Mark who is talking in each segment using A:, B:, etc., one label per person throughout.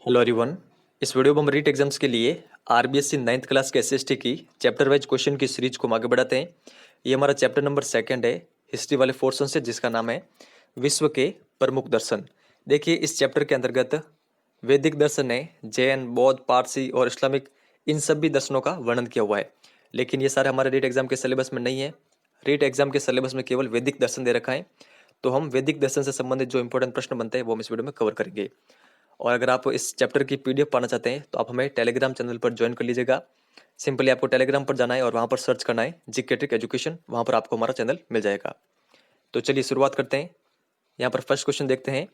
A: Hello everyone. इस video में हम रीट एग्जाम्स के लिए आरबीएससी 9th क्लास के एसएसटी की चैप्टर वाइज क्वेश्चन की सीरीज को हम आगे बढ़ाते हैं। ये हमारा चैप्टर नंबर 2 है हिस्ट्री वाले पोर्शन से, जिसका नाम है विश्व के प्रमुख दर्शन। देखिए, इस चैप्टर के अंतर्गत वैदिक दर्शन है, जैन, बौद्ध, पारसी और इस्लामिक, इन सभी दर्शनों का वर्णन किया हुआ है। लेकिन ये सारे हमारे रीट एग्जाम के सिलेबस में नहीं है। रीट एग्जाम के सिलेबस में केवल वैदिक दर्शन दे रखा है। तो हम वैदिक दर्शन से संबंधित जो इंपॉर्टेंट प्रश्न बनते हैं वो हम इस वीडियो में कवर करेंगे। और अगर आप इस चैप्टर की पीडीएफ पाना चाहते हैं तो आप हमें टेलीग्राम चैनल पर ज्वाइन कर लीजिएगा। सिंपली आपको टेलीग्राम पर जाना है और वहाँ पर सर्च करना है जीके ट्रिक एजुकेशन, वहाँ पर आपको हमारा चैनल मिल जाएगा। तो चलिए शुरुआत करते हैं। यहाँ पर फर्स्ट क्वेश्चन देखते हैं।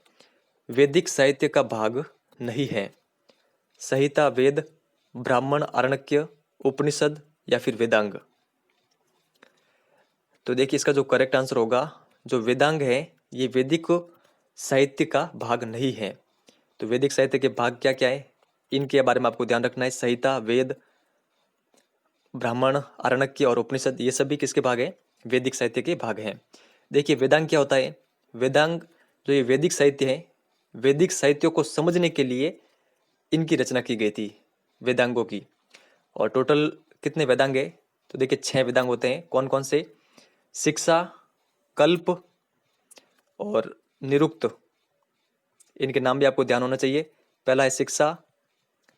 A: वैदिक साहित्य का भाग नहीं है, संहिता, वेद, ब्राह्मण, आरण्यक, उपनिषद या फिर वेदांग। तो देखिए, इसका जो करेक्ट आंसर होगा, जो वेदांग है ये वैदिक साहित्य का भाग नहीं है। तो वैदिक साहित्य के भाग क्या क्या है, इनके बारे में आपको ध्यान रखना है। संहिता, वेद, ब्राह्मण, आरण्यक और उपनिषद, ये सभी किसके भाग है? वैदिक साहित्य के भाग हैं। देखिए, वेदांग क्या होता है? वेदांग जो ये वैदिक साहित्य है, वैदिक साहित्यों को समझने के लिए इनकी रचना की गई थी, वेदांगों की। और टोटल कितने वेदांग है? तो देखिए 6 वेदांग होते हैं। कौन कौन से? शिक्षा, कल्प और निरुक्त। इनके नाम भी आपको ध्यान होना चाहिए। पहला है शिक्षा,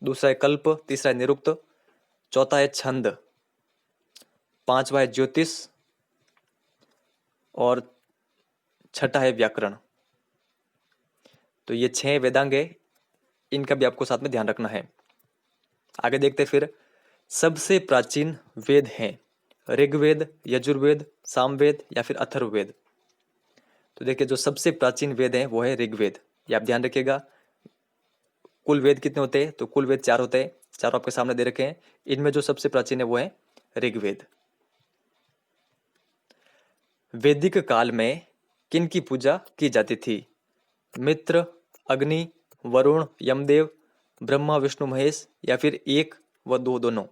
A: दूसरा है कल्प, तीसरा है निरुक्त, चौथा है छंद, पांचवा है ज्योतिष और छठा है व्याकरण। तो ये 6 वेदांग है, इनका भी आपको साथ में ध्यान रखना है। आगे देखते फिर। सबसे प्राचीन वेद हैं ऋग्वेद, यजुर्वेद, सामवेद या फिर अथर्ववेद। तो देखिए, जो सबसे प्राचीन वेद है वो है ऋग्वेद। ये आप ध्यान रखिएगा। कुल वेद कितने होते हैं? तो कुल वेद 4 होते हैं। चारों आपके सामने दे रखे हैं। इनमें जो सबसे प्राचीन है वो है ऋग्वेद। वैदिक काल में किन की पूजा की जाती थी? मित्र, अग्नि, वरुण, यमदेव, ब्रह्मा, विष्णु, महेश या फिर एक व दो दोनों।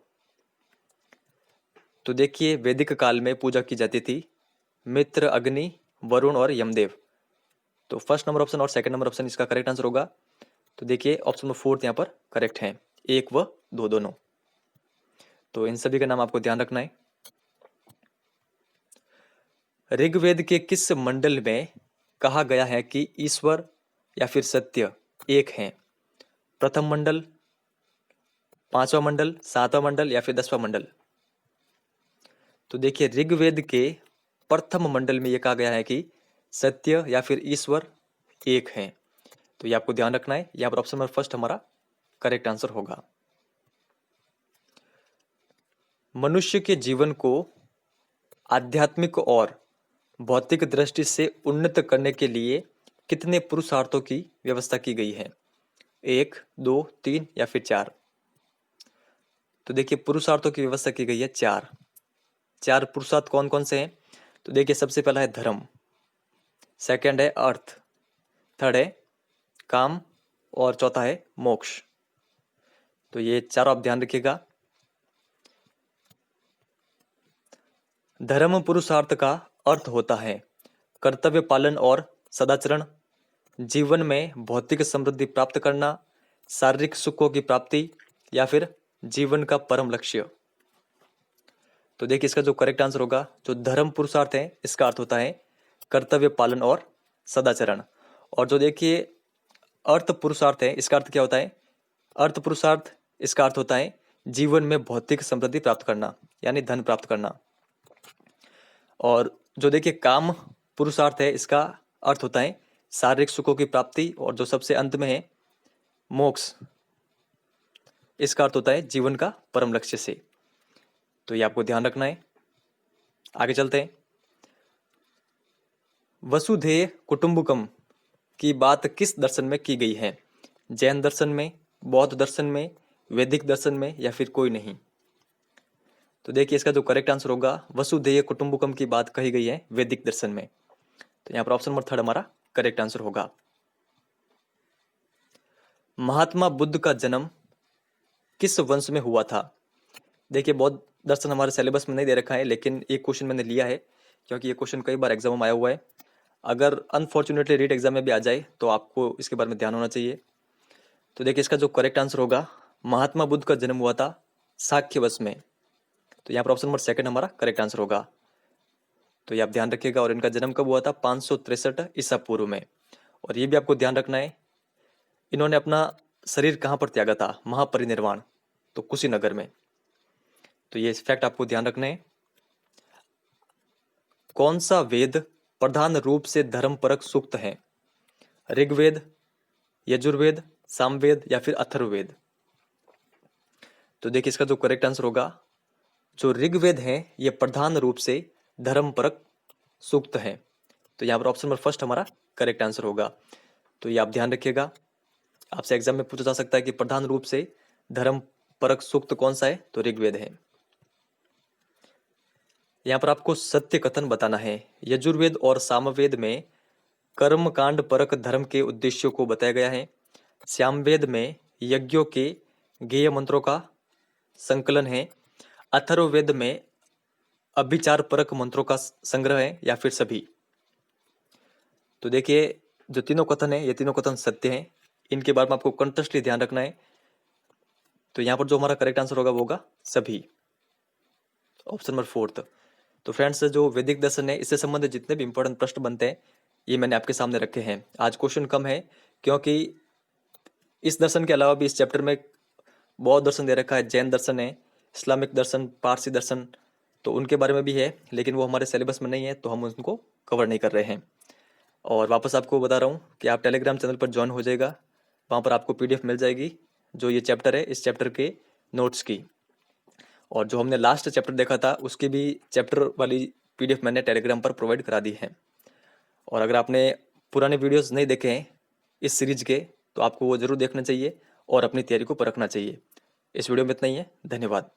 A: तो देखिए, वैदिक काल में पूजा की जाती थी मित्र, अग्नि, वरुण और यमदेव। तो फर्स्ट नंबर ऑप्शन और सेकंड नंबर ऑप्शन इसका करेक्ट आंसर होगा। तो देखिए, ऑप्शन नंबर 4 यहाँ पर करेक्ट है, एक व दो दोनों। तो इन सभी का नाम आपको ध्यान रखना है। ऋग्वेद के किस मंडल में कहा गया है कि ईश्वर या फिर सत्य एक हैं? प्रथम मंडल, पांचवा मंडल, सातवां मंडल या फिर 10वां मंडल। तो देखिए, ऋग्वेद के प्रथम मंडल में यह कहा गया है कि सत्य या फिर ईश्वर एक हैं। तो ये आपको ध्यान रखना है। यहां पर ऑप्शन नंबर फर्स्ट हमारा करेक्ट आंसर होगा। मनुष्य के जीवन को आध्यात्मिक और भौतिक दृष्टि से उन्नत करने के लिए कितने पुरुषार्थों की व्यवस्था की गई है? 1, 2, 3 या फिर 4। तो देखिए, पुरुषार्थों की व्यवस्था की गई है 4। 4 पुरुषार्थ कौन कौन से हैं? तो देखिए, सबसे पहला है धर्म, सेकंड है अर्थ, थर्ड है काम और चौथा है मोक्ष। तो ये चारों आप ध्यान रखिएगा। धर्म पुरुषार्थ का अर्थ होता है कर्तव्य पालन और सदाचरण, जीवन में भौतिक समृद्धि प्राप्त करना, शारीरिक सुखों की प्राप्ति या फिर जीवन का परम लक्ष्य। तो देखिए, इसका जो करेक्ट आंसर होगा, जो धर्म पुरुषार्थ है इसका अर्थ होता है कर्तव्य पालन और सदाचरण। और जो देखिए अर्थ पुरुषार्थ है, इसका अर्थ क्या होता है? अर्थ पुरुषार्थ इसका अर्थ होता है जीवन में भौतिक समृद्धि प्राप्त करना, यानी धन प्राप्त करना। और जो देखिए काम पुरुषार्थ है, इसका अर्थ होता है शारीरिक सुखों की प्राप्ति। और जो सबसे अंत में है मोक्ष, इसका अर्थ होता है जीवन का परम लक्ष्य से। तो ये आपको ध्यान रखना है। आगे चलते हैं। वसुधैव कुटुंबकम की बात किस दर्शन में की गई है? जैन दर्शन में, बौद्ध दर्शन में, वैदिक दर्शन में या फिर कोई नहीं। तो देखिए, इसका जो करेक्ट आंसर होगा, वसुधैव कुटुंबकम की बात कही गई है वैदिक दर्शन में। तो यहाँ पर ऑप्शन नंबर 3 हमारा करेक्ट आंसर होगा। महात्मा बुद्ध का जन्म किस वंश में हुआ था? देखिए, बौद्ध दर्शन हमारे सिलेबस में नहीं दे रखा है, लेकिन एक क्वेश्चन मैंने लिया है क्योंकि ये क्वेश्चन कई बार एग्जाम में आया हुआ है। अगर अनफॉर्चुनेटली रीट एग्जाम में भी आ जाए तो आपको इसके बारे में ध्यान होना चाहिए। तो देखिए इसका जो करेक्ट आंसर होगा, महात्मा बुद्ध का जन्म हुआ था साक्यवश में। तो यहाँ पर ऑप्शन नंबर सेकंड हमारा करेक्ट आंसर होगा। तो ये आप ध्यान रखिएगा। और इनका जन्म कब हुआ था? 563 ईसा पूर्व में। और ये भी आपको ध्यान रखना है, इन्होंने अपना शरीर कहाँ पर त्यागा था? महापरिनिर्वाण, तो कुशीनगर में। तो ये फैक्ट आपको ध्यान रखना है। कौन सा वेद प्रधान रूप से धर्मपरक सूक्त है? ऋग्वेद, यजुर्वेद, सामवेद या फिर अथर्ववेद? तो देखिए इसका जो करेक्ट आंसर होगा, जो ऋग्वेद है ये प्रधान रूप से धर्मपरक सूक्त है। तो यहाँ पर ऑप्शन नंबर फर्स्ट हमारा करेक्ट आंसर होगा। तो ये आप ध्यान रखिएगा, आपसे एग्जाम में पूछा जा सकता है कि प्रधान रूप से धर्मपरक सूक्त कौन सा है? तो ऋग्वेद है। यहाँ पर आपको सत्य कथन बताना है। यजुर्वेद और सामवेद में कर्मकांड परक धर्म के उद्देश्यों को बताया गया है। सामवेद में यज्ञों के गेय मंत्रों का संकलन है। अथर्ववेद में अभिचार परक मंत्रों का संग्रह है, या फिर सभी? तो देखिए जो तीनों कथन है, ये तीनों कथन सत्य हैं। इनके बारे में आपको कंटेस्टली ध्यान रखना है। तो यहाँ पर जो हमारा करेक्ट आंसर होगा वो होगा सभी, ऑप्शन नंबर फोर्थ। तो फ्रेंड्स, जो वैदिक दर्शन है इससे संबंधित जितने भी इंपॉर्टेंट प्रश्न बनते हैं ये मैंने आपके सामने रखे हैं। आज क्वेश्चन कम है क्योंकि इस दर्शन के अलावा भी इस चैप्टर में बौद्ध दर्शन दे रखा है, जैन दर्शन है, इस्लामिक दर्शन, पारसी दर्शन, तो उनके बारे में भी है, लेकिन वो हमारे सिलेबस में नहीं है तो हम उनको कवर नहीं कर रहे हैं। और वापस आपको बता रहा हूँ कि आप टेलीग्राम चैनल पर ज्वाइन हो जाएगा, वहाँ पर आपको PDF मिल जाएगी जो ये चैप्टर है, इस चैप्टर के नोट्स की। और जो हमने लास्ट चैप्टर देखा था उसकी भी चैप्टर वाली PDF मैंने टेलीग्राम पर प्रोवाइड करा दी है। और अगर आपने पुराने वीडियोस नहीं देखे हैं इस सीरीज के तो आपको वो जरूर देखना चाहिए और अपनी तैयारी को परखना चाहिए। इस वीडियो में इतना ही है। धन्यवाद।